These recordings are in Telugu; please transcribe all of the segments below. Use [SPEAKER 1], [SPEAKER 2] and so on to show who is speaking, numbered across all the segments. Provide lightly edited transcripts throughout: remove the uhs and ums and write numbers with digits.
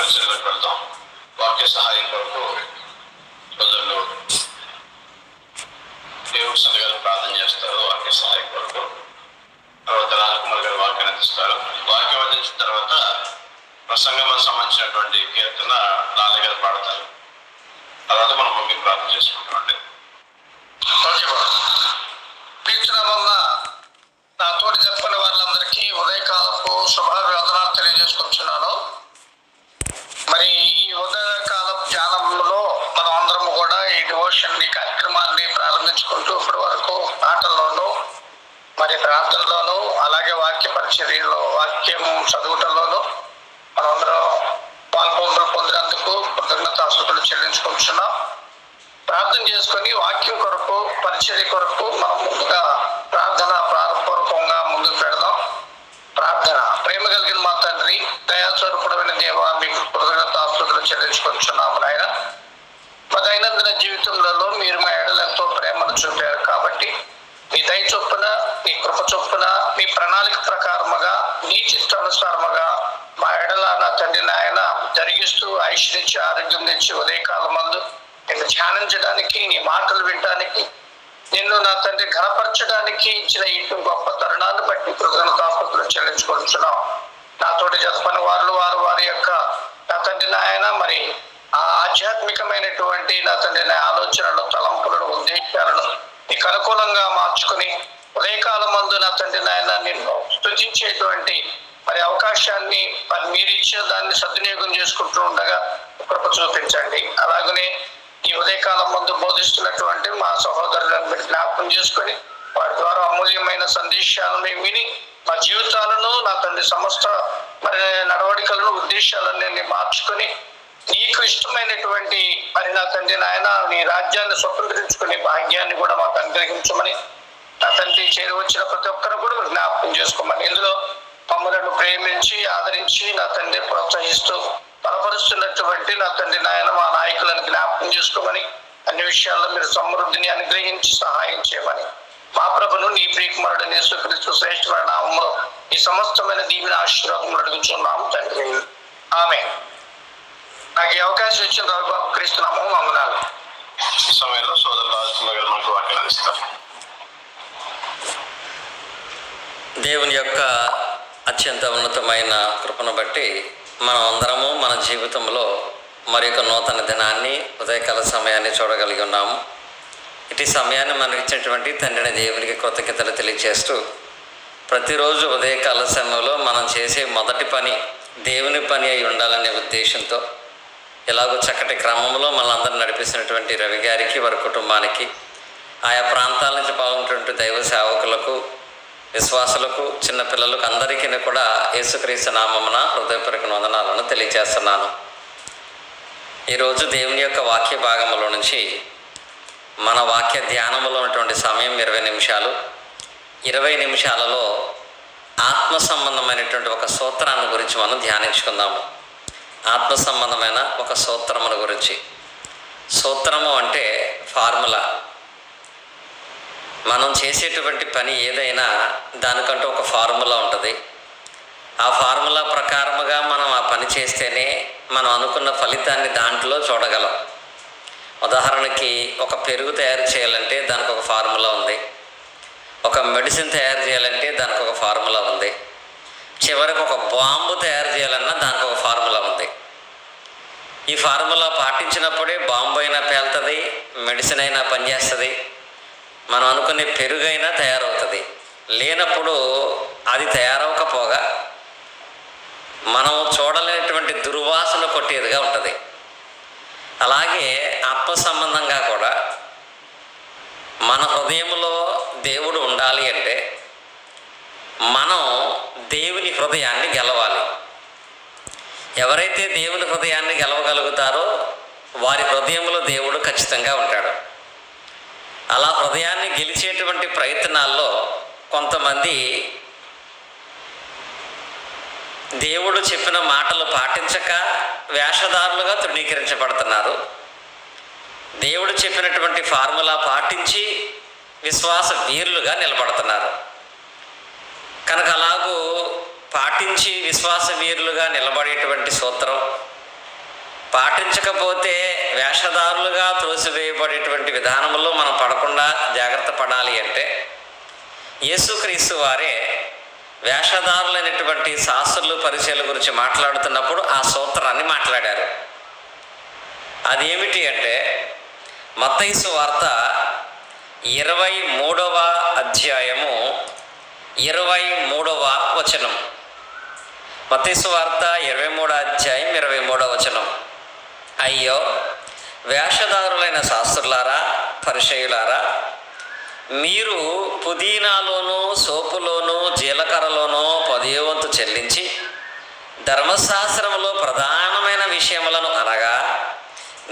[SPEAKER 1] పరిచయలోకి వెళ్తాం. వాక్య సహాయం కొరకు సోదరులు దేవుడి సన్నిధిలో ప్రార్థన చేస్తారు. వాక్య సహాయం కొరకు తర్వాత రాజకుమార్ గారు వాక్యాన్ని అందిస్తారు. వాక్యం అందించిన తర్వాత ప్రసంగం సంబంధించినటువంటి కీర్తన లాలయ్య గారు పాడతారు. తర్వాత మనం ముఖ్యం ప్రార్థన చేసుకుంటామండి. ఓకే బాబు. వీక్షణ వల్ల నాతోటి చెప్పని వాళ్ళందరికీ ఉదయకాలపు శుభాభివందనాలు తెలియజేసుకుంటున్నాను. మరి ఈ ఉదయకాల ధ్యానంలో మనం అందరం కూడా ఈ డివోషన్ ఈ కార్యక్రమాన్ని ప్రారంభించుకుంటూ ఇప్పటి వరకు పాటల్లోనూ మరి ప్రార్థనలోనూ అలాగే వాక్య పరిచర్యలో వాక్యం చదువుటలోనూ మనమందరం పాల్పొందులు పొందినందుకు కృతజ్ఞతాస్తుతులు చెల్లించుకుంటున్నాం. ప్రార్థన చేసుకొని వాక్యం కొరకు పరిచర్య కొరకు మనం ముందుగా ప్రార్థన ప్రారంభపూర్వకంగా ముందుకు పెడదాం. ప్రార్థన. ప్రేమ కలిగిన మా తండ్రి, దయాస్వరూపుడైన దేవా, మీకు కృతజ్ఞతాస్తుతులు చెల్లించుకుంటున్నాము నాయన. మా దైనందిన జీవితంలో మీరు మా ఎడల ఎంతో ప్రేమను చూపారు కాబట్టి మీ దయ చొప్పున, మీ కృప చొప్పున, మీ ప్రణాళిక ప్రకారముగా, నీ చిత్తానుసారముగా మా ఎడల నా తండ్రి నాయన జరిగిస్తూ ఐశ్వర్యించి ఆరోగ్యం తెచ్చి ఉదయకాలం మందు నిన్ను ధ్యానించడానికి, నీ మాటలు వినడానికి, నిన్ను నా తండ్రి ఘనపరచడానికి ఇచ్చిన ఈ గొప్ప తరుణాన్ని బట్టి కృతజ్ఞతాస్తుతులు చెల్లించుకుంటున్నాం. నాతోటి జతపని వారి యొక్క నా తండ్రి నాయన మరి ఆ ఆధ్యాత్మికమైనటువంటి నా తండ్రి ఆలోచనలు, తలంపులను, ఉద్దేశాలను నీకు అనుకూలంగా మార్చుకుని ఉదయకాలం మందు నా తండ్రి నాయన నిన్ను స్తుతించేటువంటి మరి అవకాశాన్ని మరి మీరు ఇచ్చిన దాన్ని సద్వినియోగం చేసుకుంటూ ఉండగా కృప చూపించండి. అలాగనే ఈ ఉదయకాలం ముందు బోధిస్తున్నటువంటి మా సహోదరులను మీరు జ్ఞాపకం చేసుకొని వారి ద్వారా అమూల్యమైన సందేశాలను విని మా జీవితాలను నా తండ్రి సమస్త మరి నడవడికలను, ఉద్దేశాలను మార్చుకొని నీకు ఇష్టమైనటువంటి మరి నా తండ్రి నాయన నీ రాజ్యాన్ని స్వతంత్రించుకునే భాగ్యాన్ని కూడా మాకు అనుగ్రహించమని నా తండ్రి చేరువచ్చిన ప్రతి ఒక్కరు కూడా జ్ఞాపకం చేసుకోమని, ఇందులో మమ్మలను ప్రేమించి ఆదరించి నా తండ్రి ప్రోత్సహిస్తూ బలపరుస్తున్నటువంటి నా తండ్రి నాయన మా నాయకులను జ్ఞాపకం చేసుకోమని, అన్ని విషయాల్లో మీరు సమృద్ధిని అనుగ్రహించి సహాయం చేయమని మా ప్రభును నీ ప్రియకుమారుడు యేసుక్రీస్తు శ్రేష్ఠమైన నామములో ఈ సమస్తమైన దీవెన ఆశీర్వాదములు అడుగుతున్నాము తండ్రి. ఆమేన్. నాకు ఈ అవకాశం ఇచ్చిన రఘుబాబు క్రీస్తు నామములో వందనాలు. ఈ సమయంలో సోదరు రాజకుమార్ గారు మనకు వాక్యం అందిస్తారు.
[SPEAKER 2] దేవుని యొక్క అత్యంత ఉన్నతమైన కృపను బట్టి మనం అందరము మన జీవితంలో మరి యొక్క నూతన దినాన్ని, ఉదయకాల సమయాన్ని చూడగలిగి ఉన్నాము. ఇటు సమయాన్ని మనకు ఇచ్చినటువంటి తండ్రిని దేవునికి కృతజ్ఞతలు తెలియజేస్తూ, ప్రతిరోజు ఉదయకాల సమయంలో మనం చేసే మొదటి పని దేవుని పని అయి ఉండాలనే ఉద్దేశంతో ఎలాగో చక్కటి క్రమంలో మనందరిని నడిపిస్తున్నటువంటి రవి గారికి, వారి కుటుంబానికి, ఆయా ప్రాంతాల నుంచి పాల్గొన్నటువంటి దైవ సేవకులకు, విశ్వాసులకు, చిన్నపిల్లలకు అందరికీ కూడా యేసుక్రీస్తు నామమున హృదయపూర్వక వందనాలను తెలియజేస్తున్నాను. ఈరోజు దేవుని యొక్క వాక్య భాగంలో నుంచి మన వాక్య ధ్యానంలో ఉన్నటువంటి సమయం 20 నిమిషాలు. 20 నిమిషాలలో ఆత్మ సంబంధమైనటువంటి ఒక సూత్రాన్ని గురించి మనం ధ్యానించుకుందాము. ఆత్మ సంబంధమైన ఒక సూత్రమును గురించి. సూత్రము అంటే ఫార్ములా. మనం చేసేటువంటి పని ఏదైనా దానికంటూ ఒక ఫార్ములా ఉంటుంది. ఆ ఫార్ములా ప్రకారముగా మనం ఆ పని చేస్తేనే మనం అనుకున్న ఫలితాన్ని దాంట్లో చూడగలం. ఉదాహరణకి ఒక పెరుగు తయారు చేయాలంటే దానికి ఒక ఫార్ములా ఉంది. ఒక మెడిసిన్ తయారు చేయాలంటే దానికి ఒక ఫార్ములా ఉంది. చివరికి ఒక బాంబు తయారు చేయాలన్నా దానికి ఒక ఫార్ములా ఉంది. ఈ ఫార్ములా పాటించినప్పుడే బాంబు అయినా పేలుతుంది, మెడిసిన్ అయినా పనిచేస్తుంది, మనం అనుకునే పెరుగైనా తయారవుతుంది. లేనప్పుడు అది తయారవకపోగా మనం చూడలేనటువంటి దుర్వాసన కొట్టేదిగా ఉంటుంది. అలాగే ఆత్మ సంబంధంగా కూడా మన హృదయంలో దేవుడు ఉండాలి అంటే మనం దేవుని హృదయాన్ని గెలవాలి. ఎవరైతే దేవుని హృదయాన్ని గెలవగలుగుతారో వారి హృదయంలో దేవుడు ఖచ్చితంగా ఉంటాడు. అలా హృదయాన్ని గెలిచేటువంటి ప్రయత్నాల్లో కొంతమంది దేవుడు చెప్పిన మాటలు పాటించక వేషధారులుగా తృణీకరించబడుతున్నారు. దేవుడు చెప్పినటువంటి ఫార్ములా పాటించి విశ్వాస వీరులుగా నిలబడుతున్నారు. కనుక అలాగూ పాటించి విశ్వాస వీరులుగా నిలబడేటువంటి సూత్రం పాటించకపోతే వేషధారులుగా త్రోసివేయబడేటువంటి విధానంలో మనం పడకుండా జాగ్రత్త పడాలి అంటే యేసుక్రీస్తు వారే వేషధారులైనటువంటి శాస్త్రులు పరిచయాల గురించి మాట్లాడుతున్నప్పుడు ఆ సూత్రాన్ని మాట్లాడారు. అదేమిటి అంటే మత్తయి సువార్త 23వ అధ్యాయము 23వ వచనం. మత్తయి సువార్త 23వ అధ్యాయం 23వ వచనం. అయ్యో వేషధారులైన శాస్త్రులారా, పరిచయులారా, మీరు పుదీనాలోనూ సోపులోనూ జీలకర్రలోనూ 10వ వంతు చెల్లించి ధర్మశాస్త్రములో ప్రధానమైన విషయములను అనగా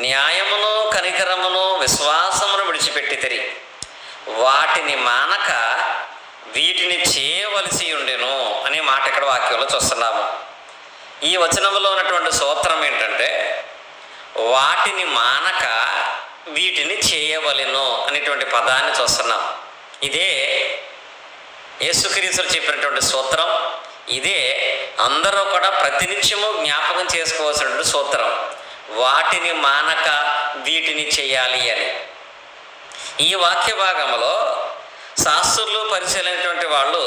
[SPEAKER 2] న్యాయమును, కనికరమును, విశ్వాసమును విడిచిపెట్టితిరి. వాటిని మానక వీటిని చేయవలసి ఉండెను అనే మాట ఇక్కడ వాక్యంలో చూస్తున్నాము. ఈ వచనంలో ఉన్నటువంటి సూత్రం ఏంటంటే వాటిని మానక వీటిని చేయవలెను అనేటువంటి పదాన్ని చూస్తున్నాం. ఇదే యేసుక్రీస్తు చెప్పినటువంటి సూత్రం. ఇదే అందరూ కూడా ప్రతినిత్యము జ్ఞాపకం చేసుకోవాల్సినటువంటి సూత్రం. వాటిని మానక వీటిని చేయాలి అని. ఈ వాక్య భాగంలో శాస్త్రులు పరిశీలైనటువంటి వాళ్ళు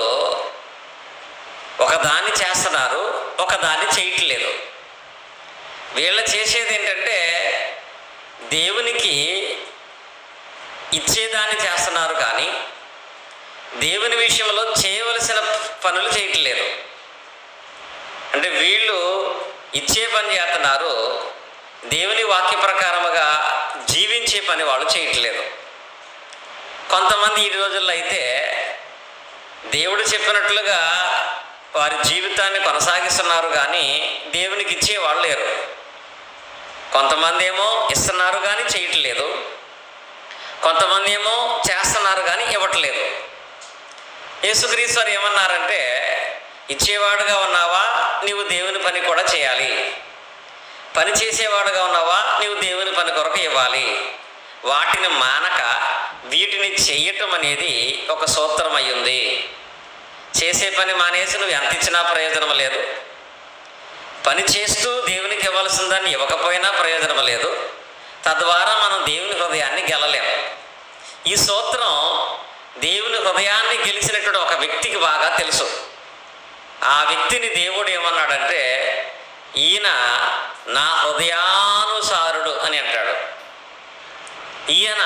[SPEAKER 2] ఒకదాన్ని చేస్తున్నారు, ఒకదాన్ని చేయట్లేదు. వీళ్ళు చేసేది ఏంటంటే దేవునికి ఇచ్చేదాన్ని చేస్తున్నారు, కానీ దేవుని విషయంలో చేయవలసిన పనులు చేయట్లేదు. అంటే వీళ్ళు ఇచ్చే పని చేస్తున్నారు, దేవుని వాక్య ప్రకారముగా జీవించే పని వాళ్ళు చేయట్లేదు. కొంతమంది ఈ రోజుల్లో అయితే దేవుడు చెప్పినట్లుగా వారి జీవితాన్ని కొనసాగిస్తున్నారు, కానీ దేవునికి ఇచ్చేవాళ్ళు లేరు. కొంతమంది ఏమో ఇస్తున్నారు కానీ చేయట్లేదు, కొంతమంది ఏమో చేస్తున్నారు కానీ ఇవ్వట్లేదు. యేసుక్రీస్తు వారు ఏమన్నారంటే ఇచ్చేవాడుగా ఉన్నావా నీవు దేవుని పని కూడా చేయాలి, పని చేసేవాడుగా ఉన్నావా నీవు దేవుని పని కొరకు ఇవ్వాలి. వాటిని మానక వీటిని చెయ్యటం అనేది ఒక సూత్రం అయ్యింది. చేసే పని మానేసి నువ్వు ఎంత ఇచ్చినా ప్రయోజనం లేదు, పని చేస్తూ దేవునికి ఇవ్వాల్సిన దాన్ని ఇవ్వకపోయినా ప్రయోజనం లేదు. తద్వారా మనం దేవుని హృదయాన్ని గెలలేము. ఈ సూత్రం దేవుని హృదయాన్ని గెలిచినటువంటి ఒక వ్యక్తికి బాగా తెలుసు. ఆ వ్యక్తిని దేవుడు ఏమన్నాడంటే ఈయన నా హృదయానుసారుడు అని అంటాడు. ఈయన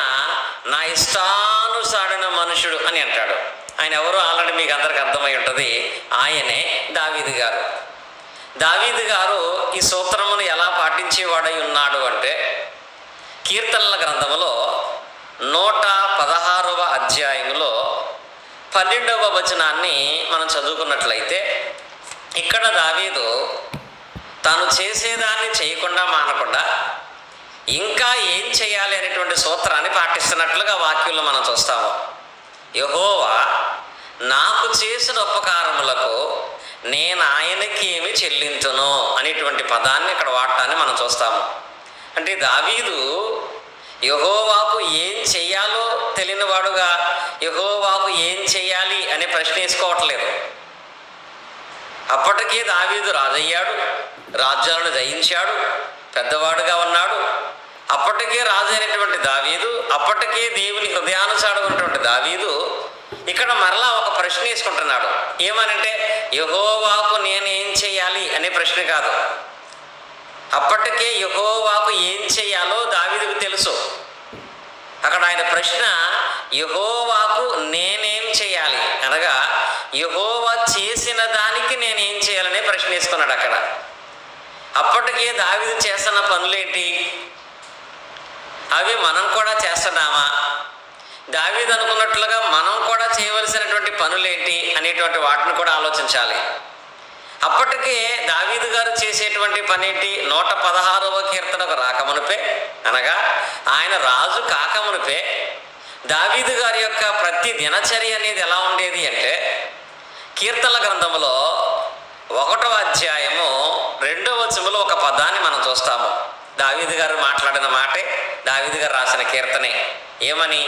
[SPEAKER 2] నా ఇష్టానుసారైన మనుషుడు అని అంటాడు. ఆయన ఎవరో ఆల్రెడీ మీకు అందరికి అర్థమై ఉంటుంది. ఆయనే దావీదు గారు. దావీదు గారు ఈ సూత్రమును ఎలా పాటించేవాడై ఉన్నాడు అంటే కీర్తనల గ్రంథములో 116వ అధ్యాయంలో 12వ వచనాన్ని మనం చదువుకున్నట్లయితే ఇక్కడ దావీదు తాను చేసేదాన్ని చేయకుండా మానకుండా ఇంకా ఏం చేయాలి అనేటువంటి సూత్రాన్ని పాటిస్తున్నట్లుగా వాక్యంలో మనం చూస్తాము. యెహోవా నాకు చేసిన ఉపకారములకు నేను ఆయనకి ఏమి చెల్లించును అనేటువంటి పదాన్ని ఇక్కడ వాడటాన్ని మనం చూస్తాము. అంటే దావీదు యెహోవాకు ఏం చెయ్యాలో తెలియనివాడుగా యెహోవాకు ఏం చెయ్యాలి అనే ప్రశ్న వేసుకోవట్లేదు. అప్పటికే దావీదు రాజయ్యాడు, రాజ్యాలను జయించాడు, పెద్దవాడుగా ఉన్నాడు. అప్పటికే రాజు అయినటువంటి దావీదు, అప్పటికే దేవుని హృదయానుసారమైనటువంటి దావీదు ఇక్కడ మరలా ఒక ప్రశ్న వేసుకుంటున్నాడు. ఏమనంటే యెహోవాకు నేనేం చేయాలి అనే ప్రశ్న కాదు. అప్పటికే యెహోవాకు ఏం చేయాలో దావీదుకు తెలుసు. అక్కడ ఆయన ప్రశ్న యెహోవాకు నేనేం చేయాలి అనగా యెహోవా చేసిన దానికి నేనేం చేయాలనే ప్రశ్న వేసుకున్నాడు అక్కడ. అప్పటికే దావీదు చేస్తున్న పనులేంటి, అవి మనం కూడా చేస్తున్నామా? దావీదు అనుకున్నట్లుగా మనం కూడా చేయవలసినటువంటి పనులేంటి అనేటువంటి వాటిని కూడా ఆలోచించాలి. అప్పటికే దావీదు గారు చేసేటువంటి పని ఏంటి? 116వ కీర్తనకు రాకమునిపే అనగా ఆయన రాజు కాకమునిపే దావీదు గారి యొక్క ప్రతి దినచర్య అనేది ఎలా ఉండేది అంటే కీర్తనల గ్రంథంలో 1వ అధ్యాయము 2వ వచనంలో ఒక పదాన్ని మనం చూస్తాము. దావీదు గారు మాట్లాడిన మాటే, దావీదు గారు రాసిన కీర్తనే. ఏమని?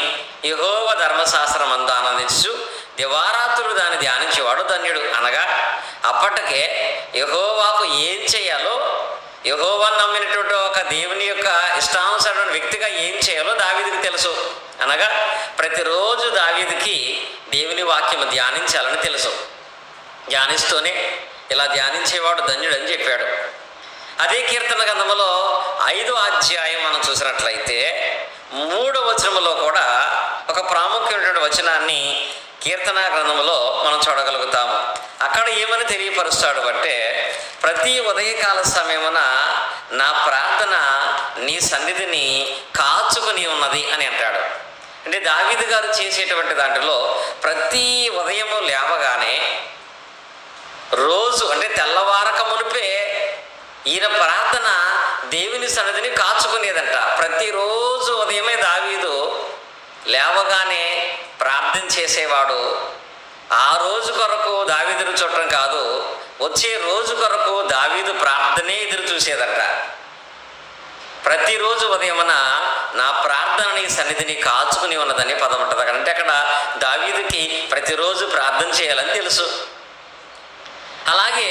[SPEAKER 2] యెహోవా ధర్మశాస్త్రం అందు ఆనందించు దివారాత్రులు దాన్ని ధ్యానించేవాడు ధన్యుడు అనగా అప్పటికే యెహోవాకు ఏం చేయాలో యెహోవాను నమ్మినటువంటి ఒక దేవుని యొక్క ఇష్టానుసారమైన వ్యక్తిగా ఏం చేయాలో దావీదుకి తెలుసు. అనగా ప్రతిరోజు దావీదుకి దేవుని వాక్యము ధ్యానించాలని తెలుసు. ధ్యానిస్తూనే ఇలా ధ్యానించేవాడు ధన్యుడని చెప్పాడు. అదే కీర్తన గ్రంథములో 5వ అధ్యాయం మనం చూసినట్లయితే 3వ వచనములో కూడా ఒక ప్రాముఖ్యమైనటువంటి వచనాన్ని కీర్తన గ్రంథములో మనం చూడగలుగుతాము. అక్కడ ఏమని తెలియపరుస్తాడు అంటే, ప్రతి ఉదయకాల సమయమున నా ప్రార్థన నీ సన్నిధిని కాచుకుని ఉన్నది అని అంటాడు. అంటే దావీదు గారు చేసేటువంటి దాంట్లో ప్రతి ఉదయము లేవగానే రోజు అంటే తెల్లవారక మునిపే ఈయన ప్రార్థన దేవుని సన్నిధిని కాచుకునేదంట. ప్రతిరోజు ఉదయమే దావీదు లేవగానే ప్రార్థన చేసేవాడు. ఆ రోజు కొరకు దావీదు ఎదురు చూడటం కాదు, వచ్చే రోజు కొరకు దావీదు ప్రార్థనే ఎదురు చూసేదంట. ప్రతిరోజు ఉదయమున నా ప్రార్థన నీ సన్నిధిని కాచుకుని ఉన్నదని పదం ఉంటుంది. అంటే అక్కడ దావీదుకి ప్రతిరోజు ప్రార్థన చేయాలని తెలుసు. అలాగే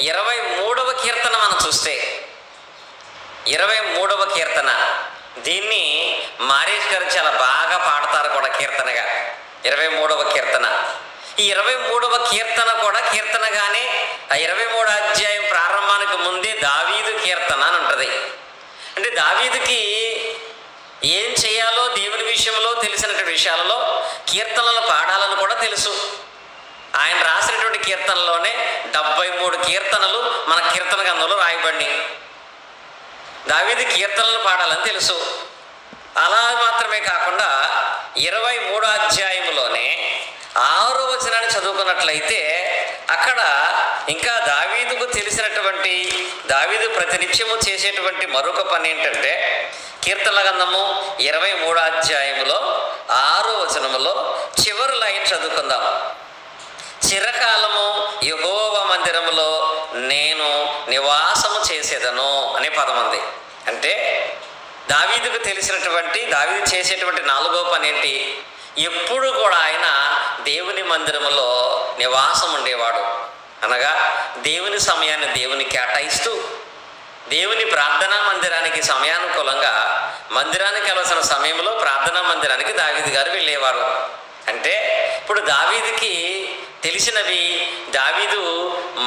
[SPEAKER 2] 23వ కీర్తన మనం చూస్తే 23వ కీర్తన, దీన్ని మారేష్ గారు చాలా బాగా పాడతారు కూడా కీర్తనగా. 23వ కీర్తన, ఈ 23వ కీర్తన కూడా కీర్తనగానే ఆ 23వ అధ్యాయం ప్రారంభానికి ముందే దావీదు కీర్తన అని ఉంటుంది. అంటే దావీదుకి ఏం చేయాలో దేవుని విషయంలో తెలిసినటువంటి విషయాలలో కీర్తనలు పాడాలని కూడా తెలుసు. ఆయన రాసినటువంటి కీర్తనలోనే 73 కీర్తనలు మన కీర్తన గ్రంథంలో రాయబడినాయి. దావీదు కీర్తనలు పాడాలని తెలుసు. అలా మాత్రమే కాకుండా 23వ అధ్యాయంలోనే 6వ వచనాన్ని చదువుకున్నట్లయితే అక్కడ ఇంకా దావీదుకు తెలిసినటువంటి, దావీదు ప్రతినిత్యము చేసేటువంటి మరొక పని ఏంటంటే, కీర్తనల గ్రంథము 23వ అధ్యాయంలో 6వ వచనములో చివరి లైన్ చదువుకుందాం. చిరకాలము యెహోవా మందిరములో నేను నివాసము చేసేదను అనే పదం ఉంది. అంటే దావీదుకు తెలిసినటువంటి, దావీదు చేసేటువంటి 4వ పని ఏంటి? ఎప్పుడు కూడా ఆయన దేవుని మందిరములో నివాసం ఉండేవాడు. అనగా దేవుని సమయాన్ని దేవుని కేటాయిస్తూ దేవుని ప్రార్థనా మందిరానికి సమయానుకూలంగా మందిరానికి వెళ్ళవలసిన సమయంలో ప్రార్థనా మందిరానికి దావీదు గారు వెళ్ళేవారు. అంటే ఇప్పుడు దావీదుకి తెలిసినవి, దావీదు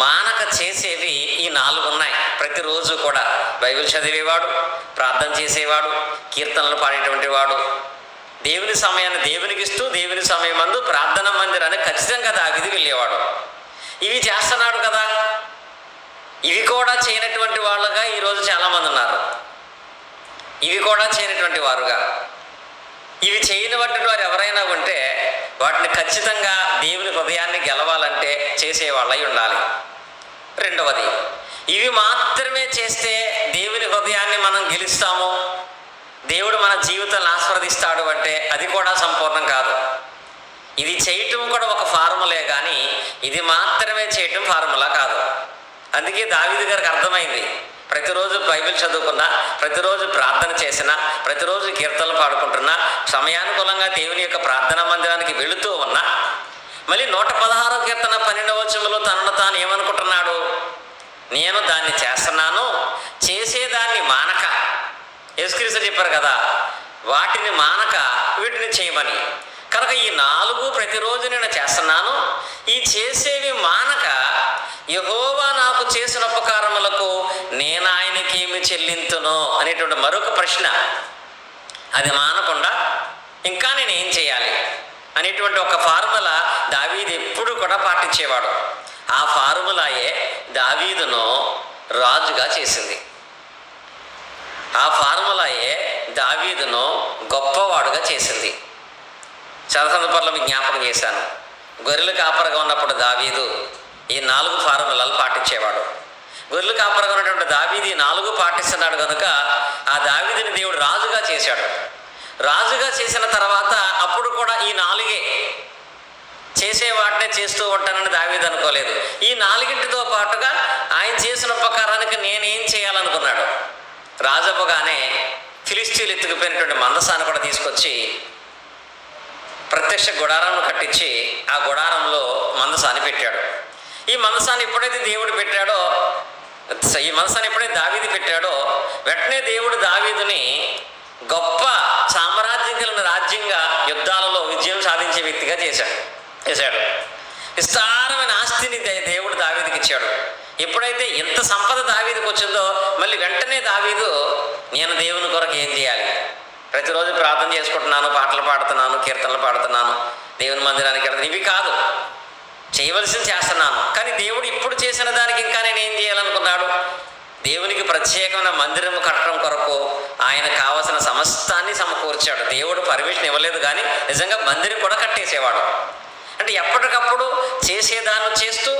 [SPEAKER 2] మానక చేసేవి ఈ 4 ఉన్నాయి. ప్రతిరోజు కూడా బైబిల్ చదివేవాడు, ప్రార్థన చేసేవాడు, కీర్తనలు పాడేటువంటి వాడు, దేవుని సమయాన్ని దేవునికి ఇస్తూ దేవుని సమయమందు ప్రార్థన మందిరానికి ఖచ్చితంగా దావీదు వెళ్ళేవాడు. ఇవి చేస్తున్నాడు కదా. ఇవి కూడా చేయనటువంటి వాళ్ళుగా ఈరోజు చాలామంది ఉన్నారు. ఇవి కూడా చేయనటువంటి వారుగా, ఇవి చేయనటువంటి వారు ఎవరైనా ఉంటే వాటిని ఖచ్చితంగా దేవుని హృదయాన్ని గెలవాలంటే చేసేవాళ్ళై ఉండాలి. రెండవది, ఇవి మాత్రమే చేస్తే దేవుని హృదయాన్ని మనం గెలుస్తాము, దేవుడు మన జీవితాన్ని ఆస్వాదిస్తాడు అంటే అది కూడా సంపూర్ణం కాదు. ఇది చేయటం కూడా ఒక ఫార్ములే కానీ ఇది మాత్రమే చేయటం ఫార్ములా కాదు. అందుకే దావీదు గారికి అర్థమైంది, ప్రతిరోజు బైబిల్ చదువుకున్నా, ప్రతిరోజు ప్రార్థన చేసినా, ప్రతిరోజు కీర్తనలు పాడుకుంటున్నా, సమయానుకూలంగా దేవుని యొక్క ప్రార్థనా మందిరానికి వెళుతూ ఉన్నా, మళ్ళీ 116వ కీర్తన 12వ వచనంలో తనను తాను ఏమనుకుంటున్నాడు? నేను దాన్ని చేస్తున్నాను, చేసేదాన్ని మానక. యేసుక్రీస్తు చెప్పారు కదా, వాటిని మానక వీటిని చేయమని. కనుక ఈ 4 ప్రతిరోజు నేను చేస్తున్నాను, ఈ చేసేవి మానక యెహోవా నాకు చేసిన ఉపకారములకు నేను ఆయనకి ఏమి చెల్లింతును అనేటువంటి మరొక ప్రశ్న. అది మానకుండా ఇంకా నేను ఏం చేయాలి అనేటువంటి ఒక ఫార్ములా దావీదు ఎప్పుడు కూడా పాటించేవాడు. ఆ ఫార్ములాయే దావీదును రాజుగా చేసింది. ఆ ఫార్ములాయే దావీదును గొప్పవాడుగా చేసింది. చాలా సందర్భాల్లో మీకు జ్ఞాపకం చేశాను. గొర్రెలు కాపరగా ఉన్నప్పుడు దావీదు ఈ 4 ఫార్ములాలు పాటించేవాడు. గొర్రెలు కాపరగా ఉన్నటువంటి దావీదు ఈ 4 పాటిస్తున్నాడు కనుక ఆ దావీదుని దేవుడు రాజుగా చేశాడు. రాజుగా చేసిన తర్వాత అప్పుడు కూడా ఈ 4 చేసే వాటినే చేస్తూ ఉంటానని దావీదు అనుకోలేదు. ఈ 4తో పాటుగా ఆయన చేసిన ఉపకారానికి నేనేం చేయాలనుకున్నాడు. రాజవ్వగానే ఫిలిస్తీన్లు ఎత్తుకుపోయినటువంటి మందసాన్ని కూడా తీసుకొచ్చి ప్రత్యక్ష గుడారాన్ని కట్టించి ఆ గుడారంలో మందసాన్ని పెట్టాడు. ఈ మందసాన్ని ఎప్పుడైతే దేవుడు పెట్టాడో ఈ మనసుని ఎప్పుడైతే దావీదు పెట్టాడో వెంటనే దేవుడు దావీదుని గొప్ప సామ్రాజ్యం కలిగిన రాజ్యంగా యుద్ధాలలో విజయం సాధించే వ్యక్తిగా చేశాడు. విస్తారమైన ఆస్తిని దేవుడు దావీదుకి ఇచ్చాడు. ఎప్పుడైతే ఇంత సంపద దావీదుకి వచ్చిందో మళ్ళీ వెంటనే దావీదు నేను దేవుని కొరకు ఏం చేయాలి, ప్రతిరోజు ప్రార్థన చేసుకుంటున్నాను, పాటలు పాడుతున్నాను, కీర్తనలు పాడుతున్నాను, దేవుని మందిరానికి వెళ్తాను, ఇవి కాదు, చేయవలసింది చేస్తున్నాను. కానీ దేవుడు ఇప్పుడు చేసిన దానికి ఇంకా నేను ఏం చేయాలనుకున్నాడు, దేవునికి ప్రత్యేకమైన మందిరం కట్టడం కొరకు ఆయన కావలసిన సమస్తాన్ని సమకూర్చాడు. దేవుడు పర్మిషన్ ఇవ్వలేదు కానీ నిజంగా మందిరం కూడా కట్టేసేవాడు. అంటే ఎప్పటికప్పుడు చేసేదాన్ని చేస్తూ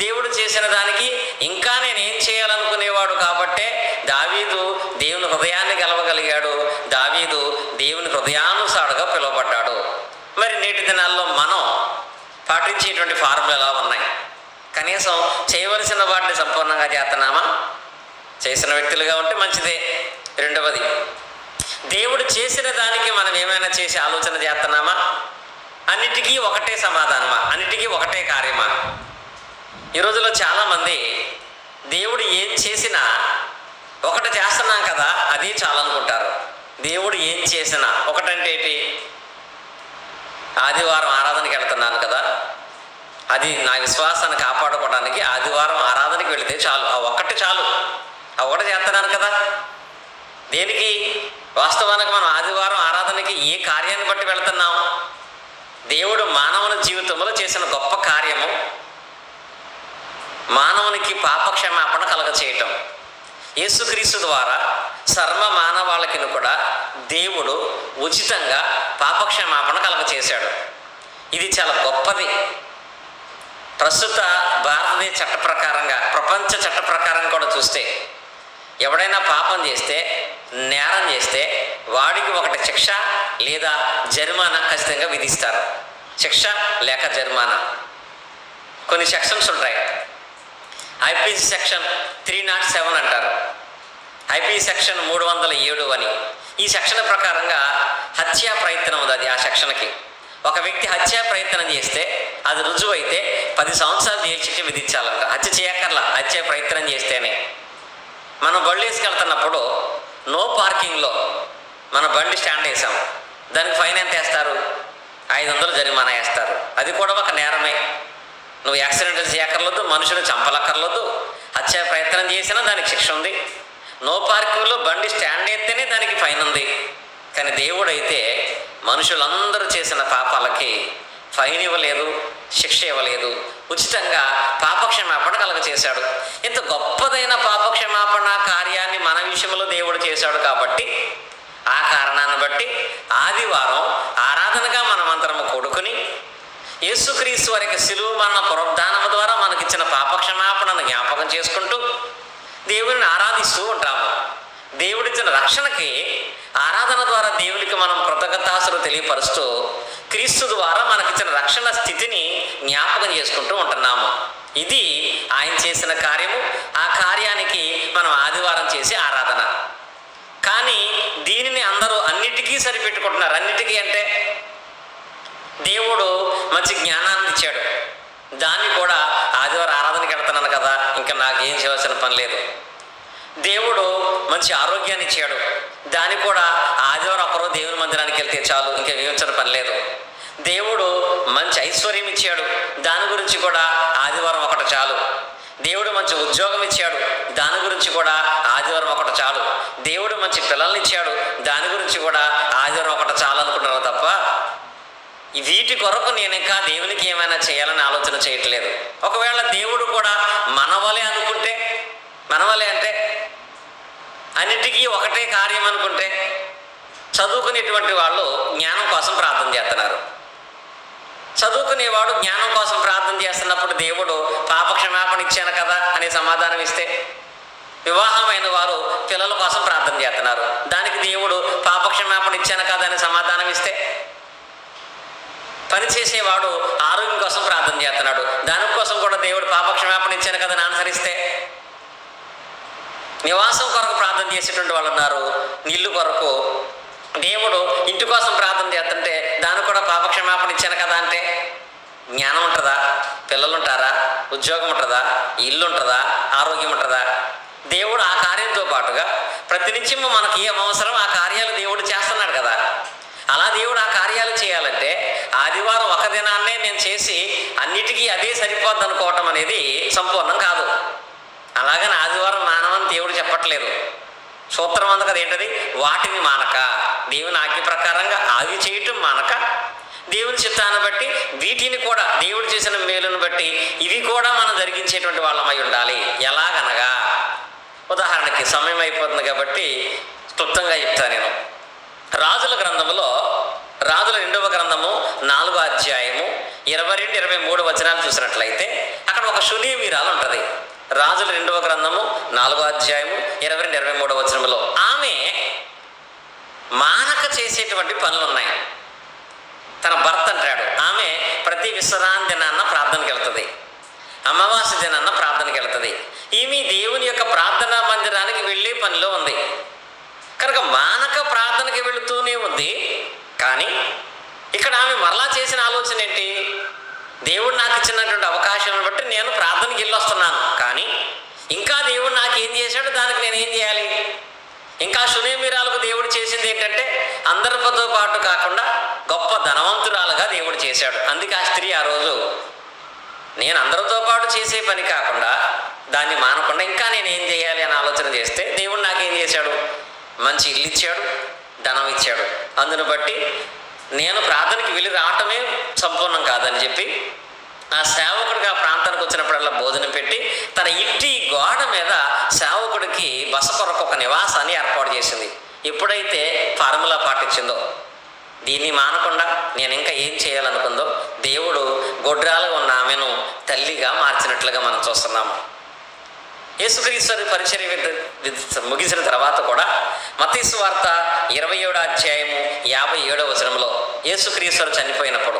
[SPEAKER 2] దేవుడు చేసిన దానికి ఇంకా నేనేం చేయాలనుకునేవాడు. కాబట్టే దావీదు దేవుని హృదయాన్ని గెలవగలిగాడు. దావీదు దేవుని హృదయానుసారుగా పిలువబడ్డాడు. మరి నేటి దినాల్లో మనం పాటించేటువంటి ఫార్ములు ఎలా ఉన్నాయి? కనీసం చేయవలసిన వాటిని సంపూర్ణంగా చేస్తున్నామా? చేసిన వ్యక్తులుగా ఉంటే మంచిదే. రెండవది, దేవుడు చేసిన దానికి మనం ఏమైనా చేసి ఆలోచన చేస్తున్నామా? అన్నిటికీ ఒకటే సమాధానమా? అన్నిటికీ ఒకటే కార్యమా? ఈ రోజుల్లో చాలామంది దేవుడు ఏం చేసినా ఒకటి చేస్తున్నాం కదా అదే చాలనుకుంటారు. దేవుడు ఏం చేసినా ఒకటంటే ఏంటి? ఆదివారం ఆరాధనకి వెళ్తున్నాను కదా, అది నా విశ్వాసాన్ని కాపాడుకోవడానికి ఆదివారం ఆరాధనకి వెళితే చాలు, ఆ ఒక్కటి చాలు, ఆ ఒకటి చేస్తున్నాను కదా. దేనికి? వాస్తవానికి మనం ఆదివారం ఆరాధనకి ఏ కార్యాన్ని బట్టి వెళ్తున్నాం? దేవుడు మానవుని జీవితంలో చేసిన గొప్ప కార్యము మానవునికి పాపక్షమాపణ కలగచేయటం. యేసుక్రీస్తు ద్వారా సర్వ మానవాళికి కూడా దేవుడు ఉచితంగా పాపక్షమాపణ కలగచేశాడు. ఇది చాలా గొప్పది. ప్రస్తుత భారతదేశ చట్ట ప్రకారంగా, ప్రపంచ చట్ట ప్రకారం కూడా చూస్తే ఎవడైనా పాపం చేస్తే, నేరం చేస్తే వాడికి ఒకటి శిక్ష లేదా జరిమానా ఖచ్చితంగా విధిస్తారు. శిక్ష లేక జరిమానా. కొన్ని సెక్షన్స్ ఉంటాయి. ఐపీసీ సెక్షన్ 307 అంటారు, ఐపీసీ సెక్షన్ 307 అని. ఈ సెక్షన్ ప్రకారంగా హత్యా ప్రయత్నం ఉంది. అది ఆ సెక్షన్కి ఒక వ్యక్తి హత్యా ప్రయత్నం చేస్తే అది రుజువు అయితే 10 సంవత్సరాలు జైలు శిక్ష విధించాలంట. హత్య చేయక్కర్లా, హత్యా ప్రయత్నం చేస్తేనే. మనం బండి వేసుకెళ్తున్నప్పుడు నో పార్కింగ్లో మన బండి స్టాండ్ వేసాం, దానికి ఫైన్ ఎంత వేస్తారు? 500 జరిమానా వేస్తారు. అది కూడా ఒక నేరమే. నువ్వు యాక్సిడెంటల్ చేయక్కర్లేదు, మనుషులు చంపలక్కర్లేదు, హత్యా ప్రయత్నం చేసినా దానికి శిక్ష ఉంది. నో పార్కింగ్లో బండి స్టాండ్ ఎత్తేనే దానికి ఫైన్ ఉంది. కానీ దేవుడైతే మనుషులందరూ చేసిన పాపాలకి ఫైన్ ఇవ్వలేదు, శిక్ష ఇవ్వలేదు, ఉచితంగా పాపక్షమాపణ కలగచేశాడు. ఇంత గొప్పదైన పాపక్షమాపణ కార్యాన్ని మన విషయంలో దేవుడు చేశాడు. కాబట్టి ఆ కారణాన్ని బట్టి ఆదివారం ఆరాధనగా మనమంతరము కూడుకుని యేసుక్రీస్తు వారికి శిలువ మరణ పునరుద్ధానము ద్వారా మనకిచ్చిన పాపక్షమాపణను జ్ఞాపకం చేసుకుంటూ దేవుడిని ఆరాధిస్తూ ఉంటాము. దేవుడిచ్చిన రక్షణకి ఆరాధన ద్వారా దేవునికి మనం కృతజ్ఞతాస్తులు తెలియపరుస్తూ క్రీస్తు ద్వారా మనకిచ్చిన రక్షణ స్థితిని జ్ఞాపకం చేసుకుంటూ ఉంటున్నాము. ఇది ఆయన చేసిన కార్యము. ఆ కార్యానికి మనం ఆదివారం చేసే ఆరాధన. కానీ దీనిని అందరూ అన్నిటికీ సరిపెట్టుకుంటున్నారు. అన్నిటికీ అంటే దేవుడు మంచి జ్ఞానాన్ని ఇచ్చాడు, దాన్ని కూడా ఆదివారం ఆరాధనకి వెళ్తున్నాను కదా ఇంకా నాకేం చేయాల్సిన పని లేదు. దేవుడు మంచి ఆరోగ్యాన్ని ఇచ్చాడు, దాన్ని కూడా ఆదివారం ఒకరోజు దేవుని మందిరానికి వెళ్తే చాలు, ఇంకా వేయించిన పని లేదు. దేవుడు మంచి ఐశ్వర్యం ఇచ్చాడు, దాని గురించి కూడా ఆదివారం ఒకటి చాలు. దేవుడు మంచి ఉద్యోగం ఇచ్చాడు, దాని గురించి కూడా ఆదివారం ఒకటి చాలు. దేవుడు మంచి పిల్లల్ని ఇచ్చాడు, దాని గురించి కూడా ఆదివారం ఒకటి చాలు అనుకుంటున్నాను తప్ప వీటి కొరకు నేను ఇంకా దేవునికి ఏమైనా చేయాలని ఆలోచన చేయట్లేదు. ఒకవేళ దేవుడు కూడా మనవలే అనుకుంటే, మనవలే అంటే అన్నిటికీ ఒకటే కార్యం అనుకుంటే, చదువుకునేటువంటి వాళ్ళు జ్ఞానం కోసం ప్రార్థన చేస్తున్నారు. చదువుకునేవాడు జ్ఞానం కోసం ప్రార్థన చేస్తున్నప్పుడు దేవుడు పాపక్షమాపణ ఇచ్చాను కదా అనే సమాధానం ఇస్తే, వివాహమైన వారు పిల్లల కోసం ప్రార్థన చేస్తున్నారు, దానికి దేవుడు పాపక్షమాపణ ఇచ్చాను కదా అనే సమాధానం ఇస్తే, పనిచేసేవాడు ఆరోగ్యం కోసం ప్రార్థన చేస్తున్నాడు, దానికోసం కూడా దేవుడు పాపక్షమాపణ ఇచ్చాను కదా అని అనుసరిస్తే, నివాసం కొరకు ప్రార్థన చేసేటువంటి వాళ్ళు ఉన్నారు, ఇల్లు కొరకు, దేవుడు ఇంటి కోసం ప్రార్థన చేస్తుంటే దానికి కూడా పాపక్షమాపణ ఇచ్చాను కదా అంటే జ్ఞానం ఉంటుందా? పిల్లలు ఉంటారా? ఉద్యోగం ఉంటుందా? ఇల్లు ఉంటుందా? ఆరోగ్యం ఉంటుందా? దేవుడు ఆ కార్యంతో పాటుగా ప్రతినిత్యము మనకి ఏం అవసరం ఆ కార్యాలు దేవుడు చేస్తున్నాడు కదా. అలా దేవుడు ఆ కార్యాలు చేయాలంటే ఆదివారం ఒక దినాన్నే నేను చేసి అన్నిటికీ అదే సరిపోద్ది అనుకోవటం అనేది సంపూర్ణం కాదు. అలాగని ఆదివారం మానవని దేవుడు చెప్పట్లేదు. సూత్రం అంది కదా, ఏంటది? వాటిని మానక, దేవుని ఆజ్ఞ ప్రకారంగా అవి చేయటం మానక, దేవుని చిత్తాన్ని బట్టి వీటిని కూడా దేవుడు చేసిన మేలును బట్టి ఇవి కూడా మనం జరిగించేటువంటి వాళ్ళమై ఉండాలి. ఎలాగనగా, ఉదాహరణకి సమయం అయిపోతుంది కాబట్టి క్లుప్తంగా చెప్తాను నేను. రాజుల గ్రంథములో, రాజుల 2వ గ్రంథము 4వ అధ్యాయము 22-23 వచనాలు చూసినట్లయితే అక్కడ ఒక షూనేమీరాలు ఉంటుంది. రాజుల 2వ గ్రంథము 4వ అధ్యాయము 22-23 వచనములో ఆమె మానక చేసేటువంటి పనులు ఉన్నాయి. తన భర్త అంటాడు, ఆమె ప్రతి విశ్రాంతి దినాన్న ప్రార్థనకి వెళ్తుంది, అమావాస్య దినాన్న ప్రార్థనకి వెళ్తుంది. ఈమె దేవుని యొక్క ప్రార్థనా మందిరానికి వెళ్ళే పనిలో ఉంది కనుక మానక ప్రార్థనకి వెళుతూనే ఉంది. కానీ ఇక్కడ ఆమె మరలా చేసిన ఆలోచన ఏంటి? దేవుడు నాకు ఇచ్చినటువంటి అవకాశం బట్టి నేను ప్రార్థనకి వెళ్ళొస్తున్నాను, కానీ ఇంకా దేవుడు నాకు ఏం చేశాడు, దానికి నేను ఏం చేయాలి? ఇంకా షూనేమీరాలకు దేవుడు చేసింది ఏంటంటే అందరితో పాటు కాకుండా గొప్ప ధనవంతురాలుగా దేవుడు చేశాడు. అందుకే ఆ స్త్రీ ఆ రోజు నేను అందరితో పాటు చేసే పని కాకుండా దాన్ని మానకుండా ఇంకా నేను ఏం చేయాలి అని ఆలోచన చేస్తే దేవుడు నాకేం చేశాడు? మంచి ఇల్లు ఇచ్చాడు, ధనం ఇచ్చాడు. అందును బట్టి నేను ప్రార్థనకి వెళ్ళి రావటమే సంపూర్ణం కాదని చెప్పి ఆ సేవకుడికి ఆ ప్రాంతానికి వచ్చినప్పుడల్లా భోజనం పెట్టి తన ఇంటి గోడ మీద సేవకుడికి బస కొరకు ఒక నివాసాన్ని ఏర్పాటు చేసింది. ఎప్పుడైతే ఫార్ములా పాటించిందో, దీన్ని మానకుండా నేను ఇంకా ఏం చేయాలనుకుందో దేవుడు గొడ్రాలుగా ఉన్న ఆమెను తల్లిగా మార్చినట్లుగా మనం చూస్తున్నాము. యేసుక్రీస్తు పరిచర్య ముగిసిన తర్వాత కూడా మత్తయి సువార్త 27వ అధ్యాయము 57వ వచనంలో యేసుక్రీస్తు చనిపోయినప్పుడు,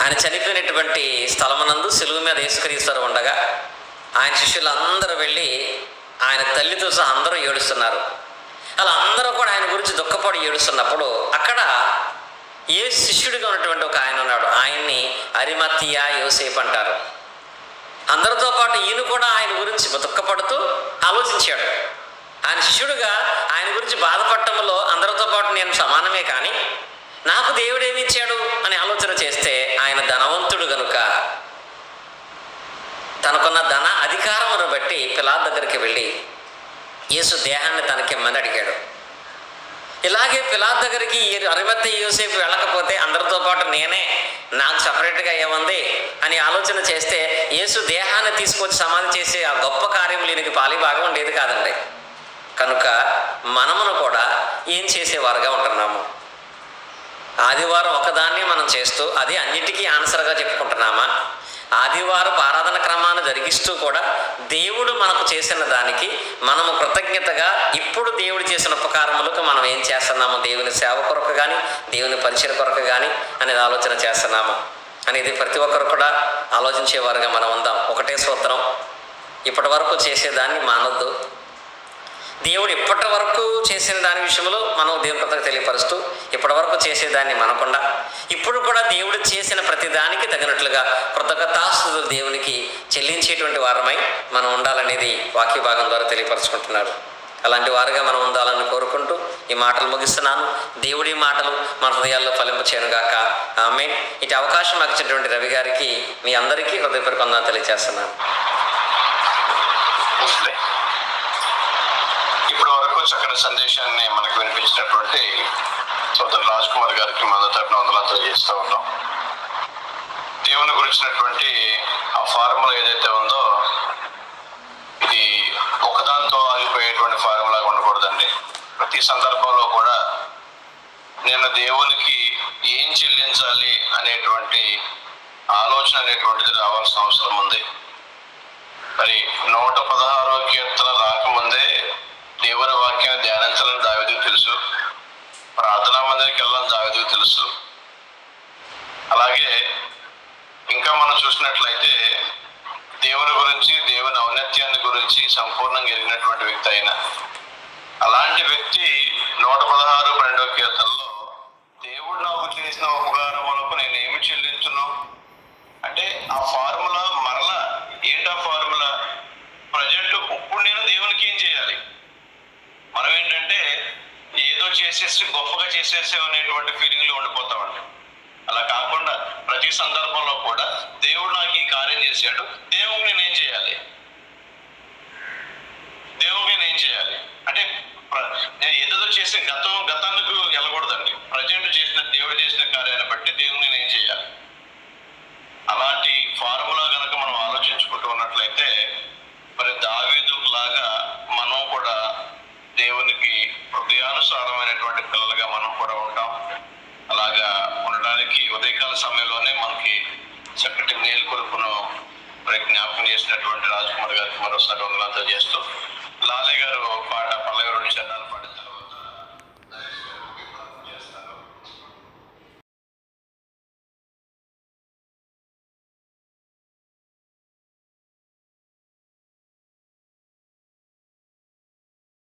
[SPEAKER 2] ఆయన చనిపోయినటువంటి స్థలమునందు శిలువ మీద యేసుక్రీస్తు ఉండగా ఆయన శిష్యులందరూ వెళ్ళి ఆయన తల్లితో సహా అందరూ ఏడుస్తున్నారు. అలా అందరూ కూడా ఆయన గురించి దుఃఖపడి ఏడుస్తున్నప్పుడు అక్కడ ఏ శిష్యుడిగా ఉన్నటువంటి ఒక ఆయన ఉన్నాడు. ఆయన్ని అరిమతీయ యోసేపు అంటారు. అందరితో పాటు ఈయన కూడా ఆయన గురించి దుఃఖపడుతూ ఆలోచించాడు. ఆయన శిష్యుడిగా ఆయన గురించి బాధపడటంలో అందరితో పాటు నేను సమానమే, కానీ నాకు దేవుడు ఏమి ఇచ్చాడు అని ఆలోచన చేస్తే ఆయన ధనవంతుడు గనుక తనకున్న ధన అధికారమును బట్టి పిలాతు దగ్గరికి వెళ్ళి యేసు దేహాన్ని తనకిమ్మని అడిగాడు. ఇలాగే పిలాతు దగ్గరికి అరిమతీయ యోసేపు వెళ్ళకపోతే అందరితో పాటు నేనే, నాకు సపరేట్గా ఏముంది అని ఆలోచన చేస్తే యేసు దేహాన్ని తీసుకొచ్చి సమాధి చేసే ఆ గొప్ప కార్యములు ఈయనకి పాలిభాగం ఉండేది కాదండి. కనుక మనమును కూడా ఏం చేసేవారుగా ఉంటున్నాము? ఆదివారం ఒకదాన్ని మనం చేస్తూ అది అన్నిటికీ ఆన్సర్గా చెప్పుకుంటున్నామా? ఆదివారం ఆరాధన క్రమాన్ని జరిగిస్తూ కూడా దేవుడు మనకు చేసిన దానికి మనము కృతజ్ఞతగా ఇప్పుడు దేవుడు చేసిన ఉపకారములకు మనం ఏం చేస్తున్నాము? దేవుని సేవ కొరకు కానీ దేవుని పరిచయ కొరకు కానీ అనేది ఆలోచన చేస్తున్నామా అనేది ప్రతి ఒక్కరు కూడా ఆలోచించేవారుగా మనం ఉందాం. ఒకటే సూత్రం, ఇప్పటి వరకు చేసేదాన్ని మానొద్దు. దేవుడు ఇప్పటి వరకు చేసిన దాని విషయంలో మనం దేవుని కృతజ్ఞత తెలియపరుస్తూ ఇప్పటి వరకు చేసేదాన్ని మనకుండా ఇప్పుడు కూడా దేవుడు చేసిన ప్రతి దానికి తగినట్లుగా కృతజ్ఞతాస్తుతులు దేవునికి చెల్లించేటువంటి వారమై మనం ఉండాలనేది వాక్య భాగం ద్వారా తెలియపరుచుకుంటున్నాడు. అలాంటి వారుగా మనం ఉండాలని కోరుకుంటూ ఈ మాటలు ముగిస్తున్నాను. దేవుడి మాటలు మన హృదయాల్లో ఫలింపు చేయనుగాక. ఆమేన్. ఇటు అవకాశం నాకు ఇచ్చినటువంటి రవి గారికి మీ అందరికీ హృదయపూర్వక వందనాలు తెలియజేస్తున్నాను.
[SPEAKER 1] ఇప్పటి వరకు చక్కటి సందేశాన్ని మనకు వినిపించినటువంటి సోదరు రాజ్ కుమార్ గారికి మొదటి వందనాలు తెలియజేస్తూ ఉన్నాం. దేవుని గురించినటువంటి ఆ ఫార్ములా ఏదైతే ఉందో ఇది ఒకదాంతో ఆగిపోయేటువంటి ఫార్ములాగా ఉండకూడదండి. ప్రతి సందర్భంలో కూడా నేను దేవునికి ఏం చెల్లించాలి అనేటువంటి ఆలోచన అనేటువంటిది రావాల్సిన అవసరం ఉంది. మరి 116వ కీర్తన రాకముందే దేవుని వాక్యాన్ని ధ్యానించాలని దావీదుకు తెలుసు, ప్రార్థనా మందిరికి వెళ్ళాలని దావీదుకు తెలుసు. అలాగే ఇంకా మనం చూసినట్లయితే దేవుని గురించి దేవుని ఔన్నత్యాన్ని గురించి సంపూర్ణంగా ఎరిగినటువంటి వ్యక్తి అయిన అలాంటి వ్యక్తి 116:12వ కీర్తనలో దేవుడు నాకు చేసిన ఉపకారములకు నేను ఏమి చెల్లించును అంటే ఆ ఫార్ములా మరలా ఏంటి? ఆ ఫార్ములా ప్రజెంట్ చేసేసి గొప్పగా చేసేసే అనేటువంటి ఫీలింగ్లో ఉండిపోతామండి. అలా కాకుండా ప్రతి సందర్భంలో కూడా దేవుడు నాకు ఈ కార్యం చేశాడు, దేవుడికి నేనేం చేయాలి, దేవుడికి నేనేం చేయాలి అంటే నేను ఏదేదో చేసిన గతానికి వెళ్ళకూడదండి. ప్రజెంట్ చేసిన దేవుడు చేసిన కార్యాన్ని బట్టి దేవుడిని నేనేం చేయాలి. అలాంటి ఫార్ములా కనుక మనం ఆలోచించుకుంటూ ఉన్నట్లయితే మరి దావీదు లాగా మనం కూడా దేవునికి హృదయానుసారమైనటువంటి పిల్లలుగా మనం కూడా ఉంటాం. అలాగా ఉండడానికి ఉదయకాల సమయంలోనే మనకి చక్కటి మేలు కొడుకును జ్ఞాపకం చేసినటువంటి రాజ్ కుమార్ గారికి మరోసారి వందనాలు చేస్తూ